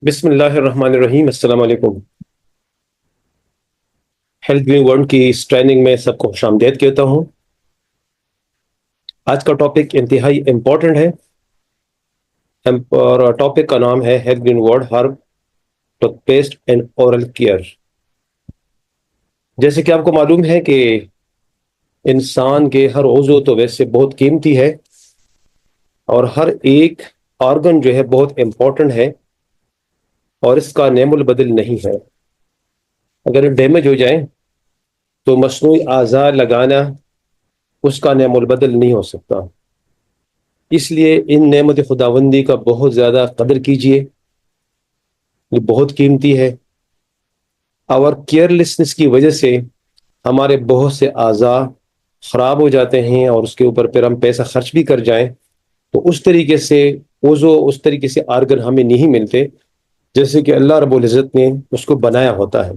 بسم اللہ الرحمن الرحیم۔ السلام علیکم۔ ہیلتھ گرین ورلڈ کی اس ٹریننگ میں سب کو خوش آمدید کہتا ہوں۔ آج کا ٹاپک انتہائی امپورٹنٹ ہے اور ٹاپک کا نام ہے health green world herb tooth paste and oral care. جیسے کہ آپ کو معلوم ہے کہ انسان کے ہر عضو تو ویسے بہت قیمتی ہے اور ہر ایک آرگن جو ہے بہت امپورٹنٹ ہے اور اس کا نعم البدل نہیں ہے۔ اگر ڈیمیج ہو جائیں تو مصنوعی اعضاء لگانا اس کا نعم البدل نہیں ہو سکتا۔ اس لیے ان نعمت خداوندی کا بہت زیادہ قدر کیجیے، یہ بہت قیمتی ہے۔ اور کیئرلیسنس کی وجہ سے ہمارے بہت سے اعضاء خراب ہو جاتے ہیں اور اس کے اوپر پھر ہم پیسہ خرچ بھی کر جائیں تو اس طریقے سے اس طریقے سے آرگن ہمیں نہیں ملتے جیسے کہ اللہ رب العزت نے اس کو بنایا ہوتا ہے۔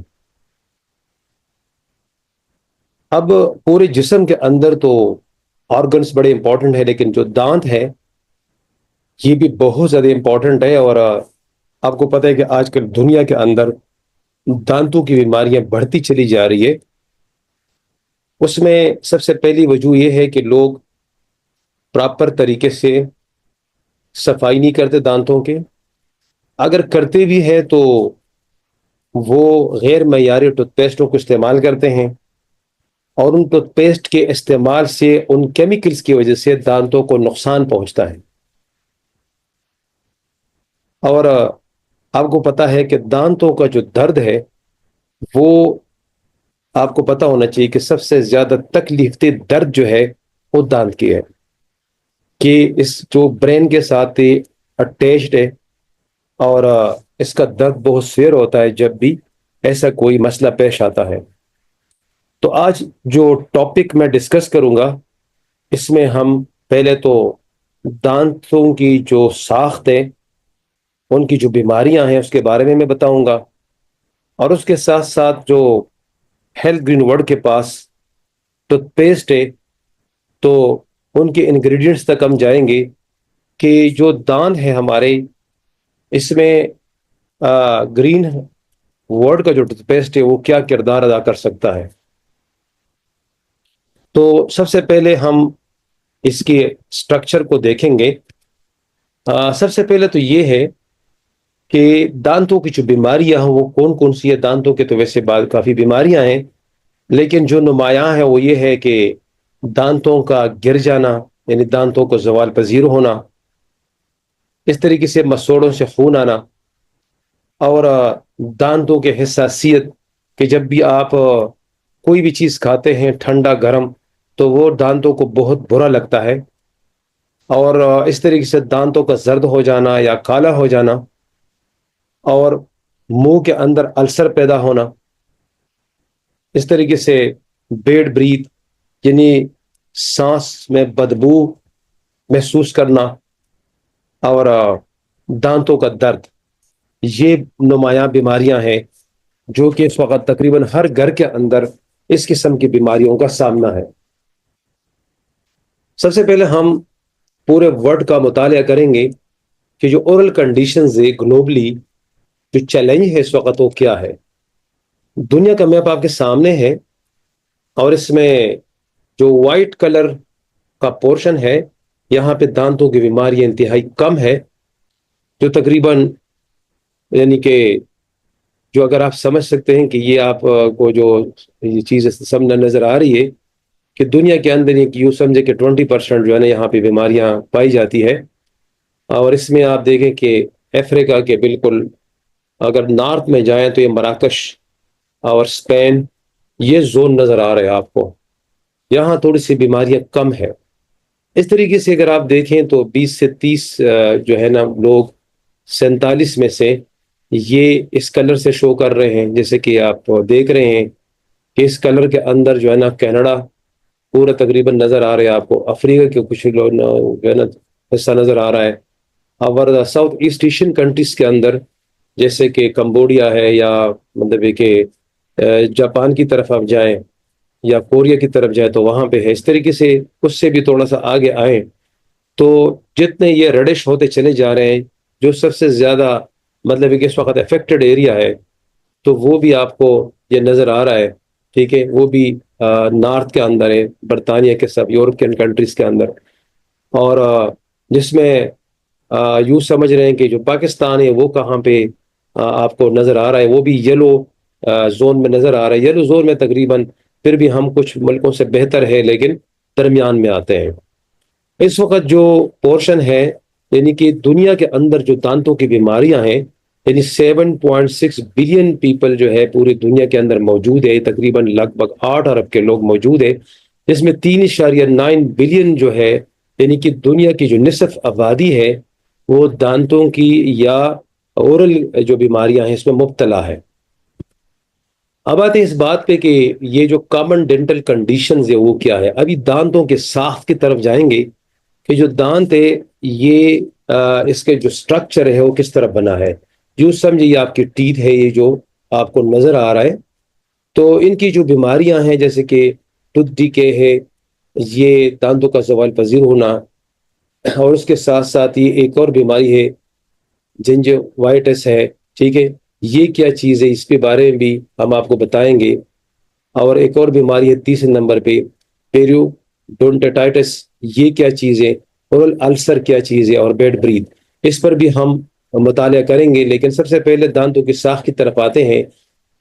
اب پورے جسم کے اندر تو آرگنس بڑے امپورٹنٹ ہے، لیکن جو دانت ہے یہ بھی بہت زیادہ امپورٹنٹ ہے۔ اور آپ کو پتہ ہے کہ آج کل دنیا کے اندر دانتوں کی بیماریاں بڑھتی چلی جا رہی ہے۔ اس میں سب سے پہلی وجہ یہ ہے کہ لوگ پراپر طریقے سے صفائی نہیں کرتے دانتوں کے، اگر کرتے بھی ہیں تو وہ غیر معیاری ٹوتھ پیسٹوں کو استعمال کرتے ہیں اور ان ٹوتھ پیسٹ کے استعمال سے ان کیمیکلز کی وجہ سے دانتوں کو نقصان پہنچتا ہے۔ اور آپ کو پتہ ہے کہ دانتوں کا جو درد ہے وہ آپ کو پتہ ہونا چاہیے کہ سب سے زیادہ تکلیف دہ درد جو ہے وہ دانت کی ہے، کہ اس جو برین کے ساتھ اٹیچڈ ہے اور اس کا درد بہت سویر ہوتا ہے جب بھی ایسا کوئی مسئلہ پیش آتا ہے۔ تو آج جو ٹاپک میں ڈسکس کروں گا اس میں ہم پہلے تو دانتوں کی جو ساخت ہے، ان کی جو بیماریاں ہیں اس کے بارے میں بتاؤں گا، اور اس کے ساتھ ساتھ جو ہیلتھ گرین ورلڈ کے پاس ٹوتھ پیسٹ ہے تو ان کے انگریڈینٹس تک ہم جائیں گے کہ جو دانت ہے ہمارے اس میں گرین ورلڈ کا جو ٹوتھ پیسٹ ہے وہ کیا کردار ادا کر سکتا ہے۔ تو سب سے پہلے ہم اس کے سٹرکچر کو دیکھیں گے۔ سب سے پہلے تو یہ ہے کہ دانتوں کی جو بیماریاں ہیں وہ کون کون سی ہیں۔ دانتوں کے تو ویسے بعد کافی بیماریاں ہیں، لیکن جو نمایاں ہے وہ یہ ہے کہ دانتوں کا گر جانا، یعنی دانتوں کو زوال پذیر ہونا، اس طریقے سے مسوڑوں سے خون آنا، اور دانتوں کے حساسیت کہ جب بھی آپ کوئی بھی چیز کھاتے ہیں ٹھنڈا گرم تو وہ دانتوں کو بہت برا لگتا ہے، اور اس طریقے سے دانتوں کا زرد ہو جانا یا کالا ہو جانا، اور منہ کے اندر السر پیدا ہونا، اس طریقے سے بیڈ بریتھ یعنی سانس میں بدبو محسوس کرنا، اور دانتوں کا درد، یہ نمایاں بیماریاں ہیں جو کہ اس وقت تقریباً ہر گھر کے اندر اس قسم کی بیماریوں کا سامنا ہے۔ سب سے پہلے ہم پورے ورلڈ کا مطالعہ کریں گے کہ جو اورل کنڈیشنز ہے گلوبلی، جو چیلنج ہے اس وقت وہ کیا ہے۔ دنیا کا میپ آپ کے سامنے ہے اور اس میں جو وائٹ کلر کا پورشن ہے یہاں پہ دانتوں کی بیماریاں انتہائی کم ہے، جو تقریباً یعنی کہ جو اگر آپ سمجھ سکتے ہیں کہ یہ آپ کو جو یہ چیز سمجھ نظر آ رہی ہے کہ دنیا کے اندر ایک یوں سمجھے کہ 20% جو ہے نا یہاں پہ بیماریاں پائی جاتی ہے۔ اور اس میں آپ دیکھیں کہ افریقہ کے بالکل اگر نارتھ میں جائیں تو یہ مراکش اور اسپین، یہ زون نظر آ رہا ہے آپ کو، یہاں تھوڑی سی بیماریاں کم ہے۔ اس طریقے سے اگر آپ دیکھیں تو 20 سے 30 جو ہے نا لوگ 47 میں سے یہ اس کلر سے شو کر رہے ہیں، جیسے کہ آپ دیکھ رہے ہیں کہ اس کلر کے اندر جو ہے نا کینیڈا پورا تقریباً نظر آ رہا ہے آپ کو، افریقہ کے کچھ لوگ جو ہے نا حصہ نظر آ رہا ہے، اور ساؤتھ ایسٹ ایشین کنٹریز کے اندر جیسے کہ کمبوڈیا ہے، یا مطلب ہے کہ جاپان کی طرف آپ جائیں یا کوریا کی طرف جائیں تو وہاں پہ ہے۔ اس طریقے سے اس سے بھی تھوڑا سا آگے آئیں تو جتنے یہ رڈش ہوتے چلے جا رہے ہیں، جو سب سے زیادہ مطلب ہے کہ اس وقت افیکٹڈ ایریا ہے، تو وہ بھی آپ کو یہ نظر آ رہا ہے، ٹھیک ہے، وہ بھی نارتھ کے اندر ہے، برطانیہ کے سب یورپین کنٹریز کے اندر، اور جس میں یوں سمجھ رہے ہیں کہ جو پاکستان ہے وہ کہاں پہ آپ کو نظر آ رہا ہے، وہ بھی یلو زون میں نظر آ رہا ہے۔ یلو زون میں تقریباً پھر بھی ہم کچھ ملکوں سے بہتر ہے، لیکن درمیان میں آتے ہیں۔ اس وقت جو پورشن ہے، یعنی کہ دنیا کے اندر جو دانتوں کی بیماریاں ہیں، یعنی 7.6 بلین پیپل جو ہے پوری دنیا کے اندر موجود ہے، تقریباً لگ بھگ 8 ارب کے لوگ موجود ہیں، جس میں 3.9 بلین جو ہے، یعنی کہ دنیا کی جو نصف آبادی ہے وہ دانتوں کی یا اورل جو بیماریاں ہیں اس میں مبتلا ہے۔ اب آتے ہیں اس بات پہ کہ یہ جو کامن ڈینٹل کنڈیشنز ہے وہ کیا ہے۔ ابھی دانتوں کے ساخت کی طرف جائیں گے کہ جو دانت ہے یہ اس کے جو سٹرکچر ہے وہ کس طرح بنا ہے۔ جو سمجھے یہ آپ کی ٹیتھ ہے، یہ جو آپ کو نظر آ رہا ہے، تو ان کی جو بیماریاں ہیں جیسے کہ ٹوتھ ڈیکے ہے، یہ دانتوں کا زوال پذیر ہونا، اور اس کے ساتھ ساتھ یہ ایک اور بیماری ہے جنجوائٹس ہے، ٹھیک ہے، یہ کیا چیز ہے اس کے بارے میں بھی ہم آپ کو بتائیں گے۔ اور ایک اور بیماری ہے تیسرے نمبر پہ پیریوڈونٹائٹس، یہ کیا چیز ہے، اورل السر کیا چیز ہے، اور بیڈ بریتھ، اس پر بھی ہم مطالعہ کریں گے۔ لیکن سب سے پہلے دانتوں کی ساخت کی طرف آتے ہیں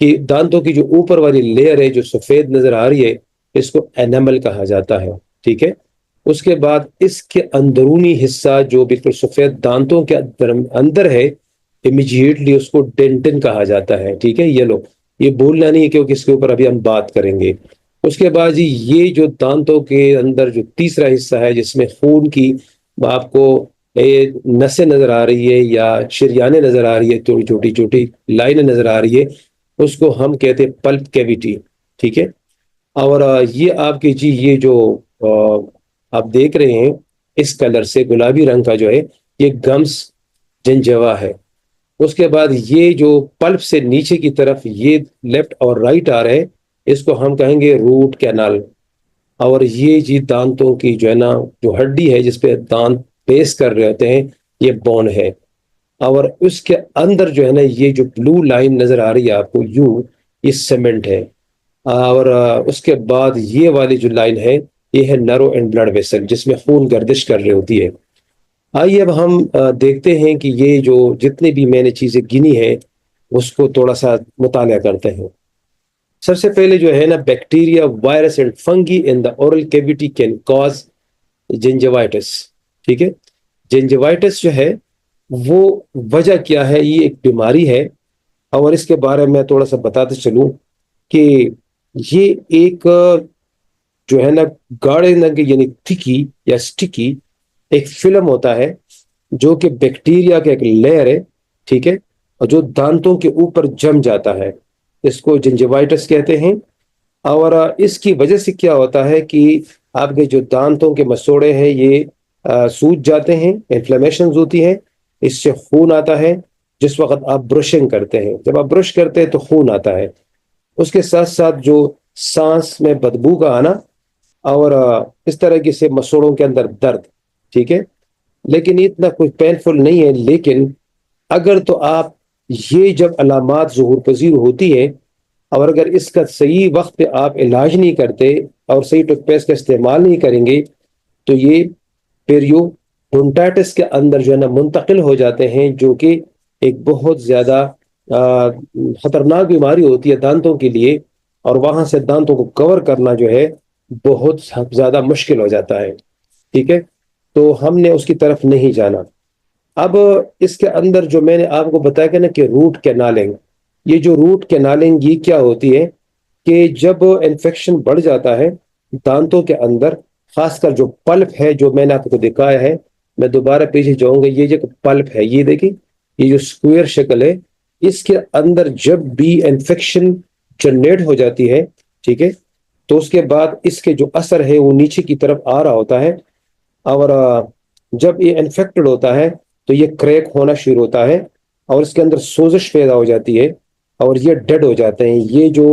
کہ دانتوں کی جو اوپر والی لیئر ہے جو سفید نظر آ رہی ہے اس کو اینمل کہا جاتا ہے، ٹھیک ہے۔ اس کے بعد اس کے اندرونی حصہ جو بالکل سفید دانتوں کے اندر ہے، امیجیٹلی اس کو ڈینٹن کہا جاتا ہے، ٹھیک ہے۔ یہ بولنا نہیں ہے کیونکہ اس کے اوپر ابھی ہم بات کریں گے۔ اس کے بعد یہ جو دانتوں کے اندر جو تیسرا حصہ ہے جس میں خون کی آپ کو نسیں نظر آ رہی ہے یا شریانیں نظر آ رہی ہے، چھوٹی چھوٹی چھوٹی لائنیں نظر آ رہی ہے، اس کو ہم کہتے ہیں پلپ کیویٹی، ٹھیک ہے۔ اور یہ آپ کی یہ جو آپ دیکھ رہے ہیں اس کلر سے گلابی رنگ کا جو ہے یہ گمس جنجوا ہے۔ اس کے بعد یہ جو پلپ سے نیچے کی طرف یہ لیفٹ اور رائٹ آ رہے ہیں، اس کو ہم کہیں گے روٹ کینال۔ اور یہ دانتوں کی جو ہے نا جو ہڈی ہے جس پہ دانت پیس کر رہے ہوتے ہیں، یہ بون ہے۔ اور اس کے اندر جو ہے نا یہ جو بلو لائن نظر آ رہی ہے آپ کو یہ سیمنٹ ہے۔ اور اس کے بعد یہ والی جو لائن ہے یہ ہے نرو اینڈ بلڈ ویسل، جس میں خون گردش کر رہی ہوتی ہے۔ آئیے اب ہم دیکھتے ہیں کہ یہ جو جتنی بھی میں نے چیزیں گنی ہیں اس کو تھوڑا سا مطالعہ کرتے ہیں۔ سب سے پہلے جو ہے نا bacteria, virus and fungi in the oral cavity can cause gingivitis, ٹھیک ہے۔ جنجوائٹس جو ہے وہ وجہ کیا ہے، یہ ایک بیماری ہے، اور اس کے بارے میں تھوڑا سا بتاتے چلوں کہ یہ ایک جو ہے نا گاڑے رنگ یعنی تھکی یا سٹکی ایک فلم ہوتا ہے جو کہ بیکٹیریا کا ایک لیئر ہے، ٹھیک ہے، اور جو دانتوں کے اوپر جم جاتا ہے، اس کو جنجوائٹس کہتے ہیں۔ اور اس کی وجہ سے کیا ہوتا ہے کہ آپ کے جو دانتوں کے مسوڑے ہیں یہ سوج جاتے ہیں، انفلیمیشنز ہوتی ہیں، اس سے خون آتا ہے۔ جس وقت آپ برشنگ کرتے ہیں، جب آپ برش کرتے ہیں تو خون آتا ہے۔ اس کے ساتھ ساتھ جو سانس میں بدبو کا آنا، اور اس طرح کی سے مسوڑوں کے اندر درد، ٹھیک ہے۔ لیکن یہ اتنا کوئی پینفل نہیں ہے، لیکن اگر تو آپ یہ جب علامات ظہور پذیر ہوتی ہے اور اگر اس کا صحیح وقت پہ آپ علاج نہیں کرتے اور صحیح ٹوتھ پیسٹ کا استعمال نہیں کریں گے تو یہ پیریوڈونٹائٹس کے اندر جو ہے نا منتقل ہو جاتے ہیں، جو کہ ایک بہت زیادہ خطرناک بیماری ہوتی ہے دانتوں کے لیے، اور وہاں سے دانتوں کو کور کرنا جو ہے بہت زیادہ مشکل ہو جاتا ہے، ٹھیک ہے۔ تو ہم نے اس کی طرف نہیں جانا۔ اب اس کے اندر جو میں نے آپ کو بتایا کہ نا کہ روٹ کینالنگ، یہ جو روٹ کینالنگ یہ کیا ہوتی ہے کہ جب انفیکشن بڑھ جاتا ہے دانتوں کے اندر، خاص کر جو پلپ ہے جو میں نے آپ کو دکھایا ہے، میں دوبارہ پیچھے جاؤں گا، یہ جو پلپ ہے یہ دیکھیں، یہ جو اسکوئر شکل ہے، اس کے اندر جب بھی انفیکشن جنریٹ ہو جاتی ہے، ٹھیک ہے، تو اس کے بعد اس کے جو اثر ہے وہ نیچے کی طرف آ رہا ہوتا ہے، اور جب یہ انفیکٹڈ ہوتا ہے تو یہ کریک ہونا شروع ہوتا ہے اور اس کے اندر سوزش پیدا ہو جاتی ہے، اور یہ ڈیڈ ہو جاتے ہیں۔ یہ جو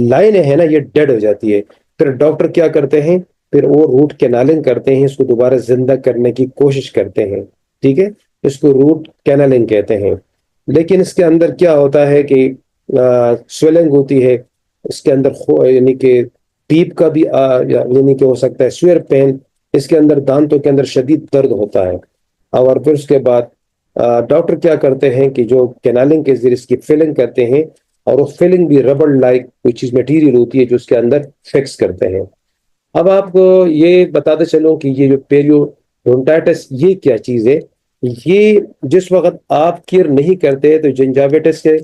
لائنیں ہیں نا یہ ڈیڈ ہو جاتی ہے۔ پھر ڈاکٹر کیا کرتے ہیں، پھر وہ روٹ کینالنگ کرتے ہیں، اس کو دوبارہ زندہ کرنے کی کوشش کرتے ہیں، ٹھیک ہے، اس کو روٹ کینالنگ کہتے ہیں۔ لیکن اس کے اندر کیا ہوتا ہے کہ سویلنگ ہوتی ہے اس کے اندر، یعنی کہ پیپ کا بھی یعنی کہ ہو سکتا ہے سویئر پین، اس کے اندر دانتوں کے اندر شدید درد ہوتا ہے۔ اور پھر اس کے بعد ڈاکٹر کیا کرتے ہیں کہ جو کینالنگ کے ذریعے اس کی فلنگ کرتے ہیں، اور وہ فلنگ بھی ربڑ لائک کوئی چیز میٹیریل ہوتی ہے جو اس کے اندر فکس کرتے ہیں۔ اب آپ کو یہ بتاتے چلوں کہ یہ جو پیریوڈونٹائٹس یہ کیا چیز ہے۔ یہ جس وقت آپ کیئر نہیں کرتے تو جنجاویٹس کے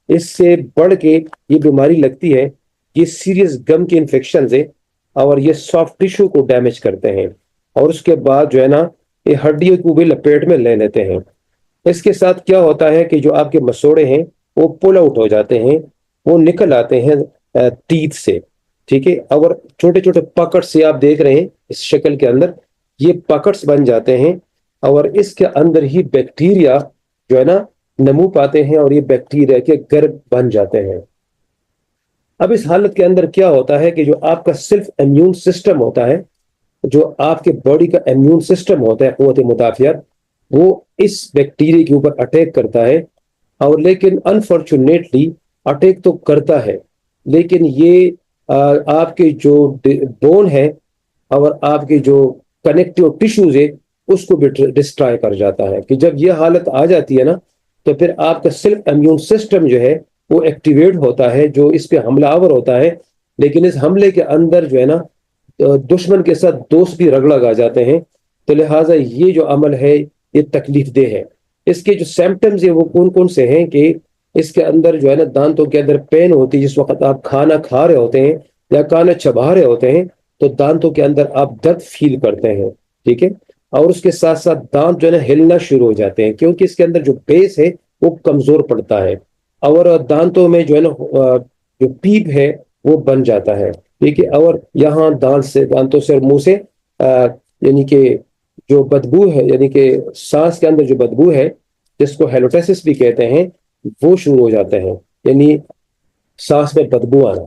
اس سے بڑھ کے یہ بیماری لگتی ہے، یہ سیریس گم کے انفیکشنز ہے، اور یہ سافٹ ٹیشو کو ڈیمیج کرتے ہیں، اور اس کے بعد جو ہے نا یہ ہڈیوں کو بھی لپیٹ میں لے لیتے ہیں۔ اس کے ساتھ کیا ہوتا ہے کہ جو آپ کے مسوڑے ہیں وہ پل آؤٹ ہو جاتے ہیں، وہ نکل آتے ہیں تیت سے، ٹھیک ہے، اور چھوٹے چھوٹے پکڑ سے آپ دیکھ رہے ہیں اس شکل کے اندر، یہ پکڑس بن جاتے ہیں، اور اس کے اندر ہی بیکٹیریا جو ہے نا نمو پاتے ہیں، اور یہ بیکٹیریا کے گھر بن جاتے ہیں۔ اب اس حالت کے اندر کیا ہوتا ہے کہ جو آپ کا سیلف امیون سسٹم ہوتا ہے، جو آپ کے باڈی کا امیون سسٹم ہوتا ہے، قوت مدافعت، وہ اس بیکٹیریا کے اوپر اٹیک کرتا ہے، اور لیکن انفارچونیٹلی اٹیک تو کرتا ہے، لیکن یہ آپ کے جو بون ہے اور آپ کے جو کنیکٹیو ٹیشوز ہے اس کو بھی ڈسٹرائے کر جاتا ہے، کہ جب یہ حالت آ جاتی ہے نا تو پھر آپ کا سیلف امیون سسٹم جو ہے وہ ایکٹیویٹ ہوتا ہے، جو اس پہ حملہ آور ہوتا ہے، لیکن اس حملے کے اندر جو ہے نا دشمن کے ساتھ دوست بھی رگڑ آ جاتے ہیں، تو لہٰذا یہ جو عمل ہے یہ تکلیف دہ ہے۔ اس کے جو سمپٹمز ہیں وہ کون کون سے ہیں کہ اس کے اندر جو ہے نا دانتوں کے اندر پین ہوتی ہے، جس وقت آپ کھانا کھا رہے ہوتے ہیں یا کھانا چبا رہے ہوتے ہیں تو دانتوں کے اندر آپ درد فیل کرتے ہیں، ٹھیک ہے، اور اس کے ساتھ ساتھ دانت جو ہے نا ہلنا شروع ہو جاتے ہیں، کیونکہ اس کے اندر جو بیس ہے وہ کمزور پڑتا ہے، اور دانتوں میں جو ہے نا جو پیپ ہے وہ بن جاتا ہے، ٹھیک ہے، اور یہاں دانتوں سے اور منہ سے یعنی کہ جو بدبو ہے، یعنی کہ سانس کے اندر جو بدبو ہے جس کو ہیلوٹیسس بھی کہتے ہیں وہ شروع ہو جاتے ہیں، یعنی سانس میں بدبو آنا۔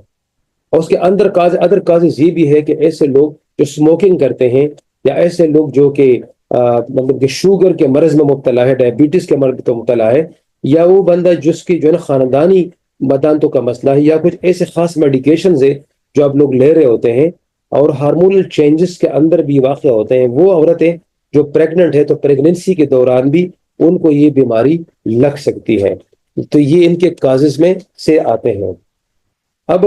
اور اس کے اندر ادر کازز یہ بھی ہے کہ ایسے لوگ جو اسموکنگ کرتے ہیں، یا ایسے لوگ جو کہ مطلب کہ شوگر کے مرض میں مبتلا ہے، ڈائبٹیز کے مرض میں مبتلا ہے، یا وہ بندہ جس کی جو ہے نا خاندانی دانتوں کا مسئلہ ہے، یا کچھ ایسے خاص میڈیکیشنز ہے جو آپ لوگ لے رہے ہوتے ہیں، اور ہارمونل چینجز کے اندر بھی واقع ہوتے ہیں، وہ عورتیں جو پریگننٹ ہے تو پریگننسی کے دوران بھی ان کو یہ بیماری لگ سکتی ہے، تو یہ ان کے کازز میں سے آتے ہیں۔ اب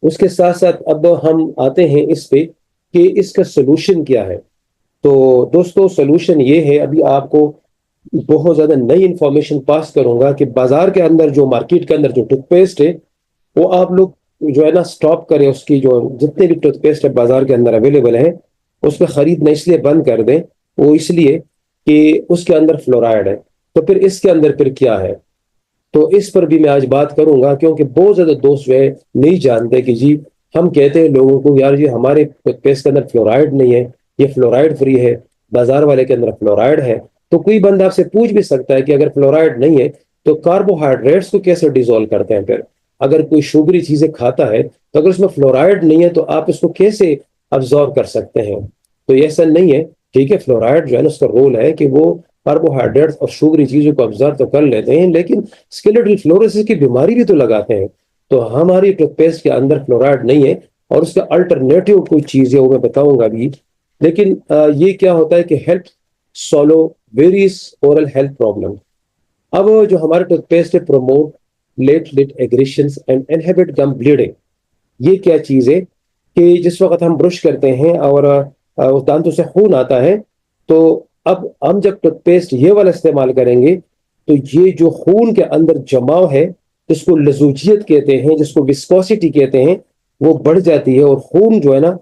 اس کے ساتھ ساتھ اب ہم آتے ہیں اس پہ کہ اس کا سلوشن کیا ہے۔ تو دوستو سلوشن یہ ہے، ابھی آپ کو بہت زیادہ نئی انفارمیشن پاس کروں گا کہ بازار کے اندر جو مارکیٹ کے اندر جو ٹوتھ پیسٹ ہے وہ آپ لوگ جو ہے نا سٹاپ کریں، اس کی جو جتنے بھی ٹوتھ پیسٹ ہے بازار کے اندر اویلیبل ہیں اس پہ خریدنا اس لیے بند کر دیں، وہ اس لیے کہ اس کے اندر فلورائڈ ہے۔ تو پھر اس کے اندر پھر کیا ہے، تو اس پر بھی میں آج بات کروں گا، کیونکہ بہت زیادہ دوست جو ہے نہیں جانتے کہ جی ہم کہتے ہیں لوگوں کو یار جی ہمارے ٹوتھ پیسٹ کے اندر فلورائڈ نہیں ہے، یہ فلورائڈ فری ہے، بازار والے کے اندر فلورائڈ ہے۔ تو کوئی بندہ آپ سے پوچھ بھی سکتا ہے کہ اگر فلورائڈ نہیں ہے تو کاربوہائیڈریٹس کو کیسے ڈیزولو کرتے ہیں؟ پھر اگر کوئی شوگری چیزیں کھاتا ہے تو اگر اس میں فلورائڈ نہیں ہے تو آپ اس کو کیسے ابزارو کر سکتے ہیں؟ تو یہ ایسا نہیں ہے، ٹھیک ہے، فلورائڈ جو ہے نا اس کا رول ہے کہ وہ کاربوہائیڈریٹس اور شوگری چیزوں کو ابزارو تو کر لیتے ہیں، لیکن اسکیلیٹل فلوروسس کی بیماری بھی تو لگاتے ہیں۔ تو ہماری ٹوتھ پیسٹ کے اندر فلورائڈ نہیں ہے، اور اس کا الٹرنیٹو کوئی چیز ہے وہ میں بتاؤں گا بھی، لیکن یہ کیا ہوتا ہے کہ help solve various oral health problem. اب جو ہمارے ٹوتھ پیسٹ ہے promote platelet aggregations and inhibit gum bleeding, یہ کیا چیز ہے کہ جس وقت ہم برش کرتے ہیں اور اس دانتوں سے خون آتا ہے، تو اب ہم جب ٹوتھ پیسٹ یہ والا استعمال کریں گے تو یہ جو خون کے اندر جماؤ ہے جس کو لزوجیت کہتے ہیں، جس کو وسکوسٹی کہتے ہیں، وہ بڑھ جاتی ہے، اور خون جو ہے نا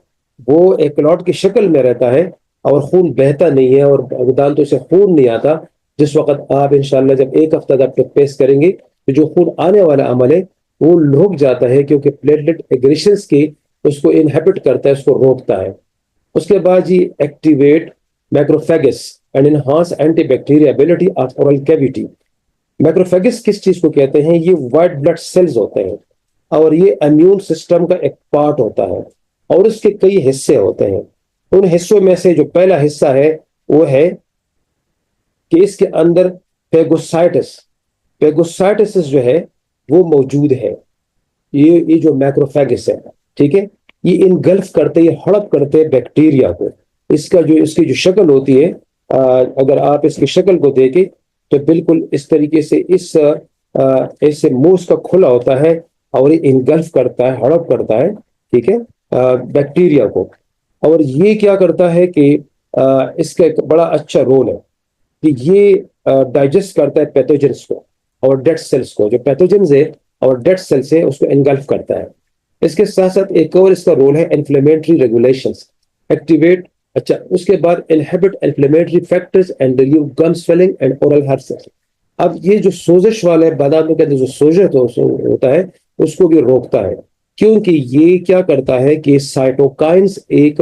وہ ایک کلاٹ کی شکل میں رہتا ہے اور خون بہتا نہیں ہے، اور دانتوں سے خون نہیں آتا۔ جس وقت آپ انشاءاللہ جب ایک ہفتہ تک ٹوتھ پیسٹ کریں گے تو جو خون آنے والا عمل ہے وہ رک جاتا ہے، کیونکہ پلیٹلیٹ ایگریشنز کی اس کو انہیبٹ کرتا ہے، اس کو روکتا ہے۔ اس کے بعد جی activate macrophages and enhance anti bacteria ability of oral cavity. Macrophages کس چیز کو کہتے ہیں؟ یہ وائٹ بلڈ سیلز ہوتے ہیں، اور یہ امیون سسٹم کا ایک پارٹ ہوتا ہے، اور اس کے کئی حصے ہوتے ہیں۔ ان حصوں میں سے جو پہلا حصہ ہے وہ ہے کہ اس کے اندر پیگوسائٹس. پیگوسائٹس جو ہے وہ موجود ہے. یہ جو میکروفیگس ہے، ٹھیک ہے، یہ انگلف کرتے، یہ ہڑپ کرتے بیکٹیریا کو. اس کی جو شکل ہوتی ہے، اگر آپ اس کی شکل کو دیکھیں تو بالکل اس طریقے سے ایسے منہ اس کا کھلا ہوتا ہے اور یہ انگلف کرتا ہے، ہڑپ کرتا ہے، ٹھیک ہے، بیکٹیریا کو. اور یہ کیا کرتا ہے کہ اس کا ایک بڑا اچھا رول ہے کہ یہ ڈائجسٹ کرتا ہے پیتھوجنس کو اور ڈیڈ سیلز کو. جو پیتھوجنز ہے اور ڈیڈ سیلز ہے اس کو انگلف کرتا ہے. اس کے ساتھ ساتھ ایک اور اس کا رول ہے انفلیمیٹری ریگولیشنز ایکٹیویٹ. اچھا، اس کے بعد inhibit inflammatory factors and relieve gum swelling and oral herpes. اب یہ جو سوزش والے باداموں کے اندر جو سوزش ہوتا ہے اس کو بھی روکتا ہے، کیونکہ یہ کیا کرتا ہے کہ سائٹوکائنز ایک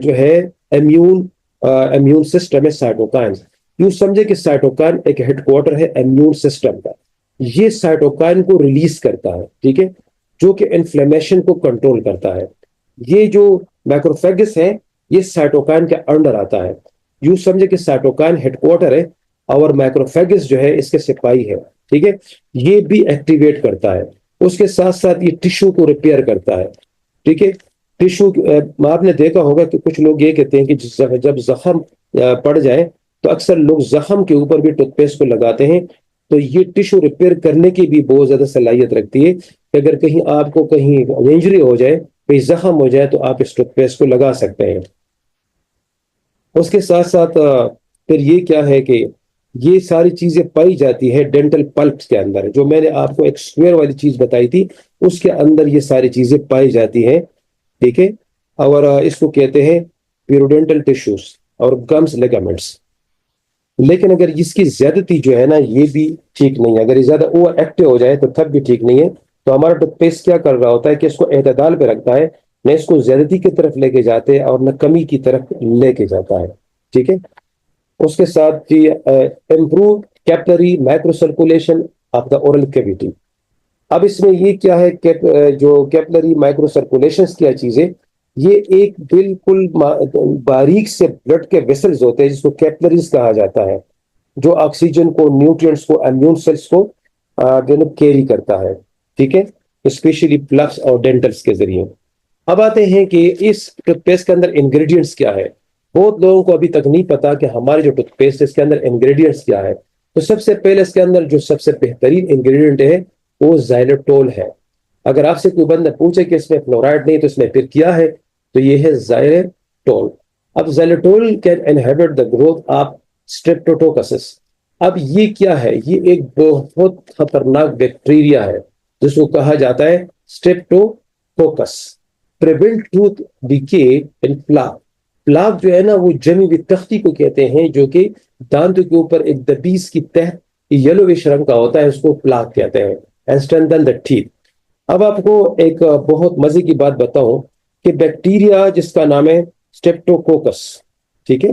جو ہے امیون سسٹم ہے. سائٹوکائنز یوں سمجھے کہ سائٹوکائن ایک ہیڈ کوارٹر ہے امیون سسٹم کا. یہ سائٹوکائن کو ریلیز کرتا ہے، ٹھیک ہے، جو کہ انفلیمیشن کو کنٹرول کرتا ہے. یہ جو میکروفیگس ہے یہ سائٹوکائن کے انڈر آتا ہے. یوں سمجھے کہ سائٹوکائن ہیڈ کوارٹر ہے اور میکروفیگس جو ہے اس کے سپاہی ہے، ٹھیک ہے. یہ بھی ایکٹیویٹ کرتا ہے. اس کے ساتھ ساتھ یہ ٹشو کو ریپیئر کرتا ہے، ٹھیک ہے. ٹشو آپ نے دیکھا ہوگا کہ کچھ لوگ یہ کہتے ہیں کہ جب زخم پڑ جائے تو اکثر لوگ زخم کے اوپر بھی ٹوتھ پیسٹ کو لگاتے ہیں. تو یہ ٹشو ریپیئر کرنے کی بھی بہت زیادہ صلاحیت رکھتی ہے کہ اگر کہیں آپ کو کہیں انجری ہو جائے، کہیں زخم ہو جائے تو آپ اس ٹوتھ پیسٹ کو لگا سکتے ہیں. اس کے ساتھ ساتھ پھر یہ کیا ہے کہ یہ ساری چیزیں پائی جاتی ہے ڈینٹل پلپس کے اندر. جو میں نے آپ کو ایک اسکوئر والی چیز بتائی تھی اس کے اندر یہ ساری چیزیں پائی جاتی ہیں، ٹھیک ہے. اور اس کو کہتے ہیں پیروڈینٹل ٹیشوز اور گمز لیگامنٹس. لیکن اگر اس کی زیادتی جو ہے نا یہ بھی ٹھیک نہیں ہے. اگر یہ زیادہ اوور ایکٹیو ہو جائے تو تب بھی ٹھیک نہیں ہے. تو ہمارا ٹوتھ پیسٹ کیا کر رہا ہوتا ہے کہ اس کو اعتدال پہ رکھتا ہے، نہ اس کو زیادتی کی طرف لے کے جاتے اور نہ کمی کی طرف لے کے جاتا ہے، ٹھیک ہے. اس کے ساتھ improve capillary micro circulation of the oral cavity. اب اس میں یہ کیا ہے کہ جو کیپلری مائکرو سرکولیشن کیا چیزیں، یہ ایک بالکل باریک سے بلڈ کے ویسلز ہوتے ہیں جس کو کیپلریز کہا جاتا ہے، جو آکسیجن کو، نیوٹرینٹس کو، امیون سیلز کو کیری کرتا ہے، ٹھیک ہے، اسپیشلی پلکس اور ڈینٹلز کے ذریعے. اب آتے ہیں کہ اس ٹوتھ پیسٹ کے اندر انگریڈینٹس کیا ہے. بہت لوگوں کو ابھی تک نہیں پتا کہ ہمارے جو ٹوتھ پیسٹ اس کے اندر انگریڈینٹس کیا ہے. تو سب سے پہلے اس کے اندر جو سب سے بہترین انگریڈینٹ ہے وہ زائلوٹول ہے. اگر آپ سے کوئی بندہ پوچھے کہ اس میں فلورائڈ نہیں تو اس میں پھر کیا ہے، تو یہ ہے زائلوٹول. اب xylitol can inhibit the growth of streptococcus. اب یہ کیا ہے؟ یہ ایک بہت خطرناک بیکٹیریا ہے جس کو کہا جاتا ہے اسٹریپٹوکوکس. پریونٹ ٹوتھ ڈیکے ان پلاک. پلاک جو ہے نا وہ جمی ہوئی تختی کو کہتے ہیں، جو کہ دانتوں کے اوپر ایک دبیس کی تہ یلوش رنگ کا ہوتا ہے، اس کو پلاک کہتے ہیں. And strengthen the teeth. اب آپ کو ایک بہت مزے کی بات بتاؤں کہ بیکٹیریا جس کا نام ہے اسٹریپٹوکوکس، ٹھیک ہے،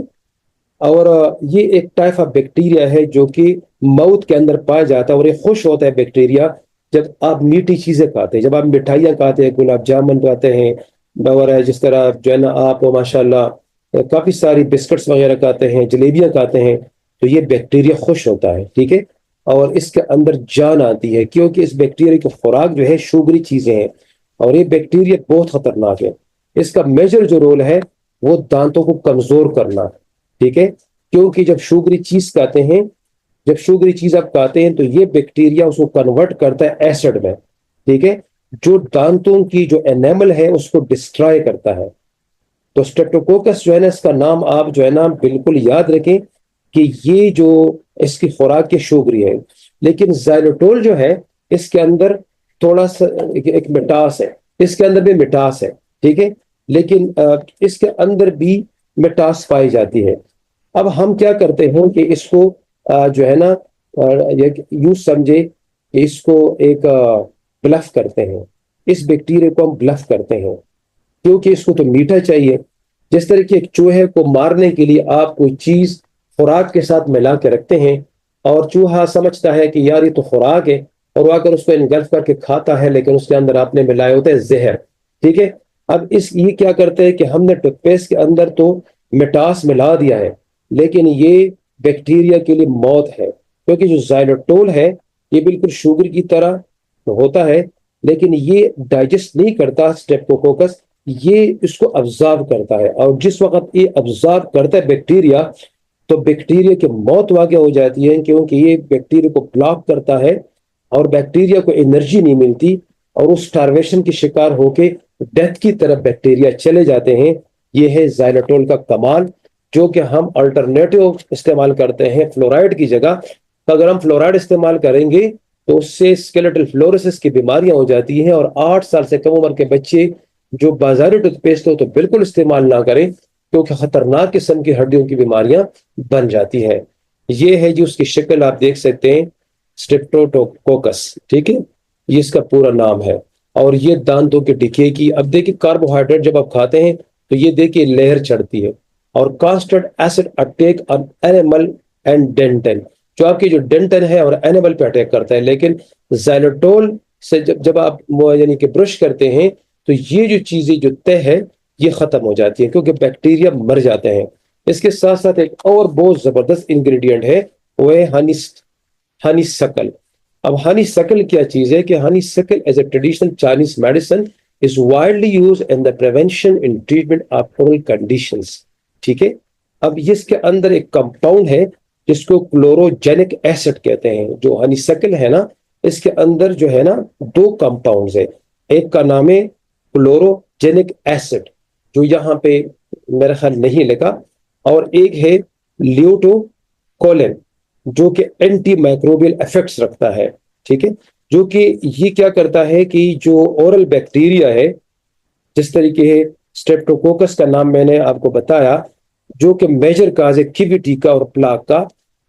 اور یہ ایک ٹائپ آف بیکٹیریا ہے جو کہ ماؤتھ کے اندر پایا جاتا ہے. اور یہ خوش ہوتا ہے بیکٹیریا جب آپ میٹھی چیزیں کھاتے ہیں، جب آپ مٹھائیاں کھاتے ہیں، گلاب جامن کھاتے ہیں، اور جس طرح جو ہے نا آپ ماشاءاللہ کافی ساری بسکٹس وغیرہ کھاتے ہیں، جلیبیاں کھاتے ہیں، تو یہ بیکٹیریا خوش ہوتا ہے، ٹھیک ہے. اور اس کے اندر جان آتی ہے کیونکہ اس بیکٹیریا کی خوراک جو ہے شوگری چیزیں ہیں. اور یہ بیکٹیریا بہت خطرناک ہے. اس کا میجر جو رول ہے وہ دانتوں کو کمزور کرنا، ٹھیک ہے. کیونکہ جب شوگری چیز کھاتے ہیں، جب شوگری چیز آپ کھاتے ہیں تو یہ بیکٹیریا اس کو کنورٹ کرتا ہے ایسڈ میں، ٹھیک ہے، جو دانتوں کی جو انیمل ہے اس کو ڈسٹرائے کرتا ہے. تو اسٹریپٹوکوکس جو ہے نا اس کا نام آپ جو ہے نا بالکل یاد رکھیں کہ یہ جو اس کی خوراک کی شوگری ہے. لیکن زائلوٹول جو ہے اس کے اندر تھوڑا سا ایک مٹاس ہے، اس کے اندر بھی مٹاس ہے، ٹھیک ہے، لیکن اس کے اندر بھی مٹاس پائی جاتی ہے. اب ہم کیا کرتے ہیں کہ اس کو جو ہے نا یوں سمجھے کہ اس کو ایک بلف کرتے ہیں. اس بیکٹیریا کو ہم بلف کرتے ہیں کیونکہ اس کو تو میٹھا چاہیے. جس طرح کہ ایک چوہے کو مارنے کے لیے آپ کوئی چیز خوراک کے ساتھ ملا کے رکھتے ہیں اور چوہا سمجھتا ہے کہ یار یہ تو خوراک ہے اور وہ آ کر اس کو انگلف کر کے کھاتا ہے، لیکن اس کے اندر آپ نے ملائے ہوتے ہیں زہر، ٹھیک ہے. اب یہ کیا کرتے ہیں کہ ہم نے ٹوتھ پیسٹ کے اندر تو مٹاس ملا دیا ہے، لیکن یہ بیکٹیریا کے لیے موت ہے. کیونکہ جو زائلوٹول ہے یہ بالکل شوگر کی طرح ہوتا ہے، لیکن یہ ڈائجسٹ نہیں کرتا اسٹریپٹوکوکس، یہ اس کو ابزارب کرتا ہے، اور جس وقت یہ ابزارب کرتا ہے بیکٹیریا، تو بیکٹیریا کی موت واقع ہو جاتی ہے، کیونکہ یہ بیکٹیریا کو بلاک کرتا ہے اور بیکٹیریا کو انرجی نہیں ملتی، اور اس سٹارویشن کی شکار ہو کے ڈیتھ کی طرف بیکٹیریا چلے جاتے ہیں۔ یہ ہے زائلوٹول کا کمال، جو کہ ہم الٹرنیٹو استعمال کرتے ہیں فلورائڈ کی جگہ۔ اگر ہم فلورائڈ استعمال کریں گے تو اس سے اسکیلیٹل فلوروسس کی بیماریاں ہو جاتی ہیں، اور 8 سال سے کم عمر کے بچے جو بازاری ٹوتھ پیسٹ ہو تو بالکل استعمال نہ کریں، کیونکہ خطرناک قسم کی ہڈیوں کی بیماریاں بن جاتی ہے۔ یہ ہے جو اس کی شکل آپ دیکھ سکتے ہیں، اسٹریپٹوکوکس، ٹھیک ہے، یہ اس کا پورا نام ہے، اور یہ دانتوں کے ڈکے کی، اب دیکھیں کاربوہائیڈریٹ جب آپ کھاتے ہیں تو یہ دیکھیں لہر چڑھتی ہے، اور constant acid attack on enamel and dental, جو آپ کی جو ڈینٹل ہے اور اینیمل پہ اٹیک کرتا ہے، لیکن زائلوٹول سے جب آپ یعنی کہ برش کرتے ہیں تو یہ جو چیزیں جو طے ہے یہ ختم ہو جاتی ہے، کیونکہ بیکٹیریا مر جاتے ہیں۔ اس کے ساتھ ساتھ ایک اور بہت زبردست انگریڈینٹ ہے، وہ ہے ہنی سکل۔ اب ہنی سکل کیا چیز ہے کہ honeysuckle as a traditional Chinese medicine is widely used in the prevention and treatment of oral conditions، ٹھیک ہے۔ اب اس کے اندر ایک کمپاؤنڈ ہے جس کو کلوروجینک ایسڈ کہتے ہیں، جو ہنی سکل ہے نا، اس کے اندر جو ہے نا 2 کمپاؤنڈز ہیں، ایک کا نام ہے کلوروجینک ایسڈ جو یہاں پہ میرا خیال نہیں لکھا، اور ایک ہے لیوٹو کولن جو کہ اینٹی مائکروبیل ایفیکٹس رکھتا ہے، ٹھیک ہے، جو کہ یہ کیا کرتا ہے کہ جو اورل بیکٹیریا ہے، جس طریقے ہے اسٹریپٹوکوکس کا نام میں نے آپ کو بتایا، جو کہ میجر کاز ہے کیویٹی کا اور پلاک کا۔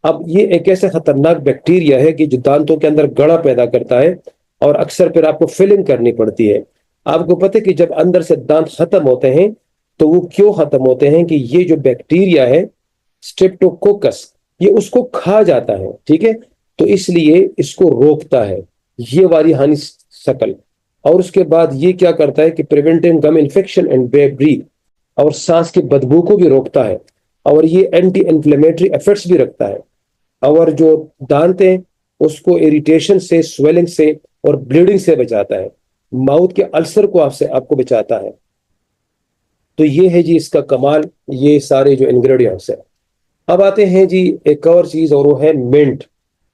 اب یہ ایک ایسا خطرناک بیکٹیریا ہے کہ جو دانتوں کے اندر گڑا پیدا کرتا ہے، اور اکثر پھر آپ کو فلنگ کرنی پڑتی ہے۔ آپ کو پتہ ہے کہ جب اندر سے دانت ختم ہوتے ہیں تو وہ کیوں ختم ہوتے ہیں؟ کہ یہ جو بیکٹیریا ہے اسٹریپٹوکوکس، یہ اس کو کھا جاتا ہے، ٹھیک ہے، تو اس لیے اس کو روکتا ہے یہ والی ہنی سکل۔ اور اس کے بعد یہ کیا کرتا ہے کہ پریونٹنگ گم انفیکشن اینڈ بریتھ، اور سانس کی بدبو کو بھی روکتا ہے، اور یہ اینٹی انفلیمیٹری ایفیکٹس بھی رکھتا ہے، اور جو دانت ہیں اس کو اریٹیشن سے، سویلنگ سے اور بلیڈنگ سے بچاتا ہے، ماؤتھ کے السر کو آپ کو بچاتا ہے۔ تو یہ ہے جی اس کا کمال، یہ سارے جو انگریڈینٹس ہیں۔ اب آتے ہیں جی ایک اور چیز، اور وہ ہے منٹ،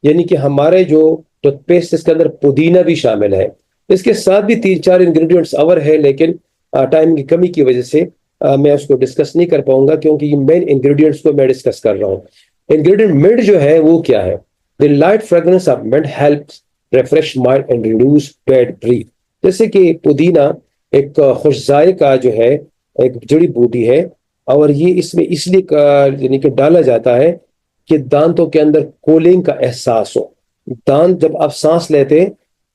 یعنی کہ ہمارے جو ٹوتھ پیسٹ اس کے اندر پودینہ بھی شامل ہے، اس کے ساتھ بھی 3-4 انگریڈینٹس اور ہے، لیکن ٹائم کی کمی کی وجہ سے میں اس کو ڈسکس نہیں کر پاؤں گا، کیونکہ یہ مین انگریڈینٹس کو میں ڈسکس کر رہا ہوں۔ انگریڈینٹ منٹ جو ہے وہ کیا ہے؟ The light fragrance of mint helps refresh mind and reduce bad breath۔ جیسے کہ پودینہ ایک خوش ذائقہ جو ہے ایک جڑی بوٹی ہے، اور یہ اس میں اس لیے یعنی کہ ڈالا جاتا ہے کہ دانتوں کے اندر کولنگ کا احساس ہو۔ دانت جب آپ سانس لیتے ہیں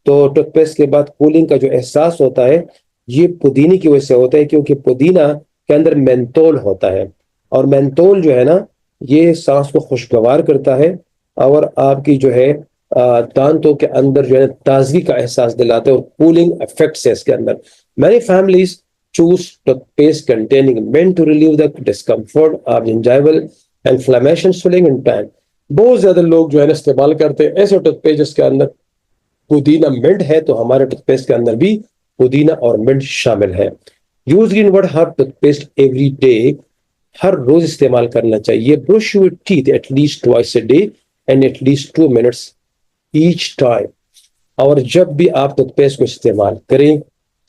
تو ٹوتھ پیسٹ کے بعد کولنگ کا جو احساس ہوتا ہے یہ پودینے کی وجہ سے ہوتا ہے، کیونکہ پودینہ کے اندر مینتول ہوتا ہے، اور مینتول جو ہے نا یہ سانس کو خوشگوار کرتا ہے، اور آپ کی جو ہے دانتوں کے اندر جو ہے تازگی کا احساس دلاتے ہیں، اور کولنگ افیکٹس ہے اس کے اندر۔ Many families choose toothpaste containing mint to relieve the discomfort of gingival inflammation, swelling and pain۔ بہت زیادہ لوگ جو ہے نا استعمال کرتے ہیں ایسے ٹوتھ پیسٹ جس کے اندر پودینہ منٹ ہے، تو ہمارے ٹوتھ پیسٹ کے اندر بھی پودینہ اور منٹ شامل ہے۔ Use green herb toothpaste every day, ہر روز استعمال کرنا چاہیے۔ Brush your teeth at least twice a day and at least 2 minutes each time. اور جب بھی آپ ٹوتھ پیسٹ کو استعمال کریں،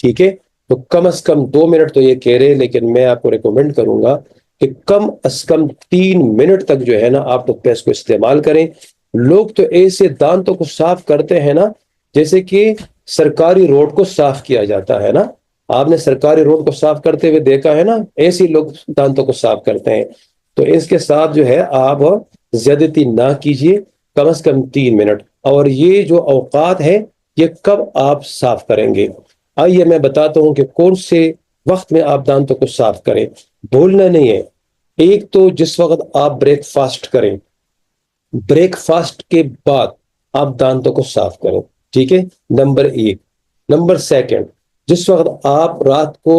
ٹھیک ہے، تو کم از کم 2 منٹ تو یہ کہہ رہے، لیکن میں آپ کو ریکمینڈ کروں گا کہ کم از کم 3 منٹ تک جو ہے نا آپ ٹوتھ پیسٹ کو استعمال کریں۔ لوگ تو ایسے دانتوں کو صاف کرتے ہیں نا جیسے کہ سرکاری روڈ کو صاف کیا جاتا ہے نا۔ آپ نے سرکاری روڈ کو صاف کرتے ہوئے دیکھا ہے نا، ایسے لوگ دانتوں کو صاف کرتے ہیں۔ تو اس کے ساتھ جو ہے آپ زیادتی نہ کیجیے، کم از کم 3 منٹ۔ اور یہ جو اوقات ہے یہ کب آپ صاف کریں گے؟ آئیے میں بتاتا ہوں کہ کون سے وقت میں آپ دانتوں کو صاف کریں۔ بھولنا نہیں ہے، ایک تو جس وقت آپ بریک فاسٹ کریں، بریک فاسٹ کے بعد آپ دانتوں کو صاف کریں، ٹھیک ہے، نمبر 1۔ نمبر 2، جس وقت آپ رات کو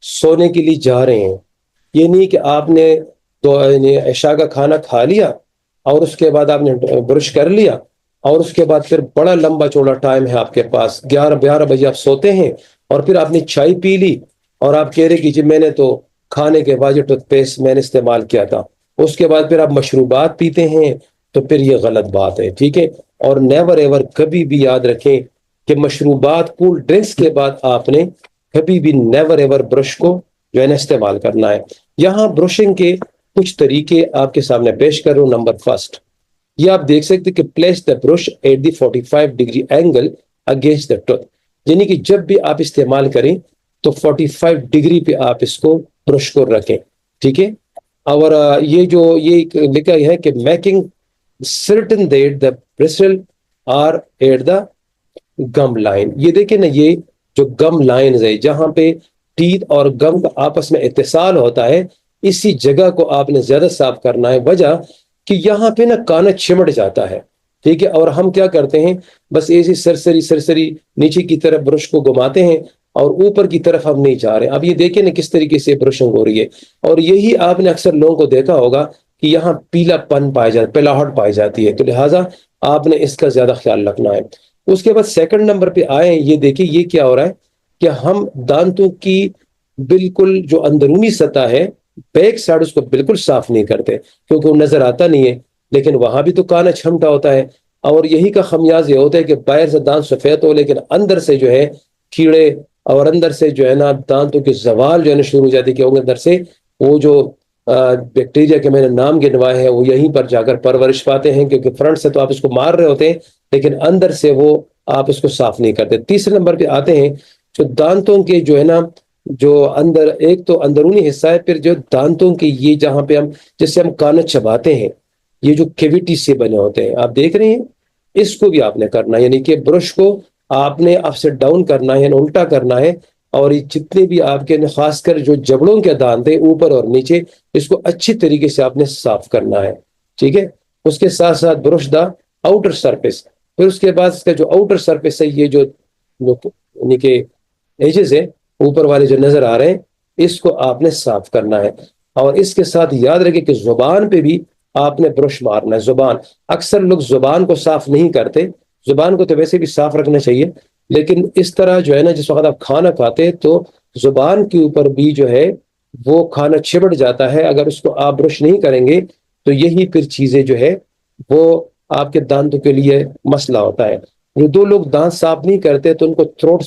سونے کے لیے جا رہے ہیں، یہ نہیں کہ آپ نے تو عشاء کا کھانا کھا لیا اور اس کے بعد آپ نے برش کر لیا، اور اس کے بعد پھر بڑا لمبا چوڑا ٹائم ہے آپ کے پاس، 11 بجے آپ سوتے ہیں، اور پھر آپ نے چائے پی لی اور آپ کہہ رہے کہ جی میں نے تو کھانے کے بعد جو ٹوتھ پیسٹ میں نے استعمال کیا تھا، اس کے بعد پھر آپ مشروبات پیتے ہیں، تو پھر یہ غلط بات ہے، ٹھیک ہے؟ اور نیور ایور کبھی بھی یاد رکھیں کہ مشروبات کول ڈرنکس کے بعد آپ نے کبھی بھی نیور ایور برش کو جو ہے نا استعمال کرنا ہے۔ یہاں برشنگ کے کچھ طریقے آپ کے سامنے پیش کر رہا ہوں۔ نمبر فرسٹ، یہ آپ دیکھ سکتے کہ place the brush at the 45 degree angle against the tooth, یعنی کہ جب بھی آپ استعمال کریں تو 45 ڈگری پہ آپ اس کو برش کو رکھیں، ٹھیک ہے؟ اور یہ لکھا ہے کہ making certain that the bristle are at the gum line، یہ دیکھیں نا، یہ جو گم لائنز ہے جہاں پہ ٹیتھ اور گم کا آپس میں اتصال ہوتا ہے، اسی جگہ کو آپ نے زیادہ صاف کرنا ہے، وجہ کہ یہاں پہ نا کانا چمٹ جاتا ہے، ٹھیک ہے؟ اور ہم کیا کرتے ہیں، بس ایسی سرسری نیچے کی طرف برش کو گھماتے ہیں اور اوپر کی طرف ہم نہیں جا رہے۔ اب یہ دیکھیں نا کس طریقے سے برشنگ ہو رہی ہے، اور یہی آپ نے اکثر لوگوں کو دیکھا ہوگا کہ یہاں پیلا پن پایا جاتا ہے، پلاہٹ پائی جاتی ہے، تو لہٰذا آپ نے اس کا زیادہ خیال رکھنا ہے۔ اس کے بعد سیکنڈ نمبر پہ آئے، یہ دیکھیں یہ کیا ہو رہا ہے کہ ہم دانتوں کی بالکل جو اندرونی سطح ہے، بیک سائڈ، اس کو بالکل صاف نہیں کرتے کیونکہ وہ نظر آتا نہیں ہے، لیکن وہاں بھی تو کانا چھمٹا ہوتا ہے، اور یہی کا خمیاز یہ ہوتا ہے کہ باہر سے دانت سفید ہو لیکن اندر سے جو ہے کیڑے، اور اندر سے جو ہے نا دانتوں کی زوال جو ہے نا شروع ہو جاتی ہے، کہ اندر سے وہ جو بیکٹیریا کے میں نے نام گنوائے ہیں وہ یہیں پر جا کر پرورش پاتے ہیں، کیونکہ فرنٹ سے تو آپ اس کو مار رہے ہوتے ہیں لیکن اندر سے وہ آپ اس کو صاف نہیں کرتے۔ تیسرے نمبر پہ آتے ہیں جو دانتوں کے جو ہے نا، جو اندر ایک تو اندرونی حصہ ہے، پھر جو دانتوں کے یہ جہاں پہ ہم جیسے ہم کانا چباتے ہیں، یہ جو کیویٹی سے بنے ہوتے ہیں آپ دیکھ رہے ہیں، اس کو بھی آپ نے کرنا ہے، یعنی کہ برش کو آپ نے اپ سے ڈاؤن کرنا ہے، یعنی الٹا کرنا ہے، اور یہ جتنے بھی آپ کے خاص کر جو جبڑوں کے دانت ہیں اوپر اور نیچے، اس کو اچھی طریقے سے آپ نے صاف کرنا ہے، ٹھیک ہے؟ اس کے ساتھ ساتھ برش دا آؤٹر سرفیس، پھر اس کے بعد اس کا جو آؤٹر سرفیس ہے، یہ جو یعنی کہ ایجز ہے اوپر والے جو نظر آ رہے ہیں، اس کو آپ نے صاف کرنا ہے۔ اور اس کے ساتھ یاد رکھیں کہ زبان پہ بھی آپ نے برش مارنا ہے۔ زبان، اکثر لوگ زبان کو صاف نہیں کرتے، زبان کو تو ویسے بھی صاف رکھنا چاہیے، لیکن اس طرح جو ہے نا جس وقت آپ کھانا کھاتے ہیں تو زبان کے اوپر بھی جو ہے وہ کھانا چبٹ جاتا ہے، اگر اس کو آپ برش نہیں کریں گے تو یہی پھر چیزیں جو ہے وہ آپ کے دانتوں کے لیے مسئلہ ہوتا ہے۔ جو دو لوگ دانت صاف نہیں کرتے تو ان کو تھروٹ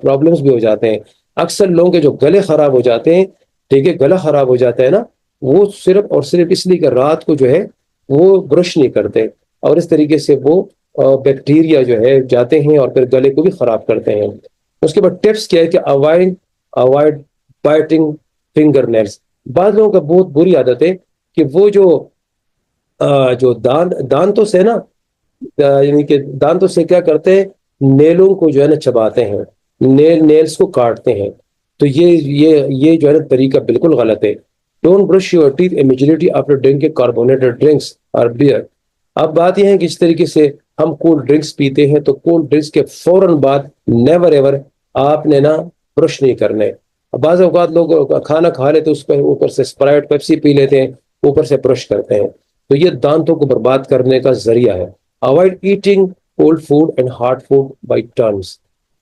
پرابلمس بھی ہو جاتے ہیں۔ اکثر لوگوں کے جو گلے خراب ہو جاتے ہیں، ٹھیک ہے، گلا خراب ہو جاتا ہے نا، وہ صرف اور صرف اس لیے کہ رات کو جو ہے وہ برش نہیں کرتے، اور اس طریقے سے وہ بیکٹیریا جو ہے جاتے ہیں اور پھر گلے کو بھی خراب کرتے ہیں۔ اس کے بعد ٹپس کیا ہے کہ اوائڈ بائٹنگ فنگر نیلز۔ بعض لوگوں کا بہت بری عادت ہے کہ وہ جو دانتوں سے نا، یعنی کہ دانتوں سے کیا کرتے ہیں، نیلوں کو جو ہے نا چباتے ہیں، نیلز کو کاٹتے ہیں، تو یہ جو ہے نا طریقہ بالکل غلط ہے۔ Don't brush your teeth immediately after drinking carbonated drinks اور بیئر۔ اب بات یہ ہے کہ اس طریقے سے ہم کولڈ ڈرنکس پیتے ہیں تو کولڈ ڈرنکس کے فوراً بعد نیور ایور آپ نے نا برش نہیں کرنے۔ بعض اوقات لوگ کھانا کھا لیتے اس پہ اوپر سے اسپرائٹ پیپسی پی لیتے ہیں، اوپر سے برش کرتے ہیں، تو یہ دانتوں کو برباد کرنے کا ذریعہ ہے۔ Avoid eating cold food and hard food by turns,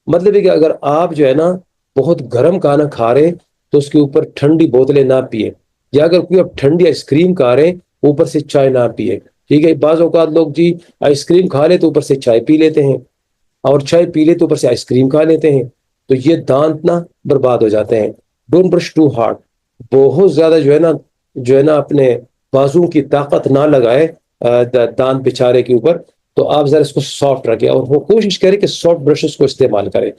مطلب ہے کہ اگر آپ جو ہے نا بہت گرم کھانا کھا رہے تو اس کے اوپر ٹھنڈی بوتلیں نہ پیے، یا اگر کوئی آپ ٹھنڈی آئس کریم کھا رہے اوپر سے چائے نہ پیے، ٹھیک ہے؟ بعض اوقات لوگ جی آئس کریم کھا لے تو اوپر سے چائے پی لیتے ہیں، اور چائے پی لے تو اوپر سے آئس کریم کھا لیتے ہیں، تو یہ دانت نا برباد ہو جاتے ہیں۔ ڈونٹ برش ٹو ہارڈ، بہت زیادہ جو ہے نا اپنے بازو کی طاقت نہ لگائے دانت بچارے کے اوپر، تو آپ ذرا اس کو سافٹ رکھیں، اور وہ کوشش کریں کہ سافٹ برشز کو استعمال کریں،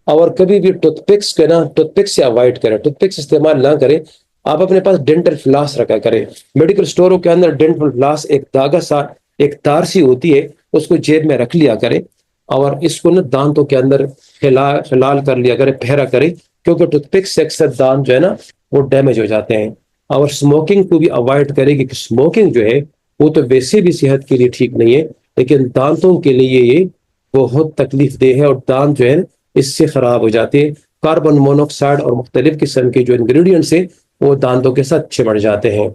اور کبھی بھی ٹوتھ پکس کے نا ٹوتھ پک سے اوائڈ کریں، ٹوتھ پکس استعمال نہ کریں۔ آپ اپنے پاس ڈینٹل فلاس رکھا کریں، میڈیکل سٹوروں کے اندر ڈینٹل فلاس ایک دھاگا سا ایک تار سی ہوتی ہے، اس کو جیب میں رکھ لیا کریں، اور اس کو نا دانتوں کے اندر خلال کر لیا کریں، پھیرا کریں، کیونکہ ٹوتھ پک سے اکثر دانت جو ہے نا وہ ڈیمیج ہو جاتے ہیں۔ اور اسموکنگ کو بھی اوائڈ کریں، کہ اسموکنگ جو ہے وہ تو ویسے بھی صحت کے لیے ٹھیک نہیں ہے، لیکن دانتوں کے لیے یہ بہت تکلیف دہ ہے، اور دانت جو ہے اس سے خراب ہو جاتے ہیں۔ کاربن مونوکسائڈ اور مختلف قسم کے جو انگریڈینٹس ہیں وہ دانتوں کے ساتھ چمٹ جاتے ہیں۔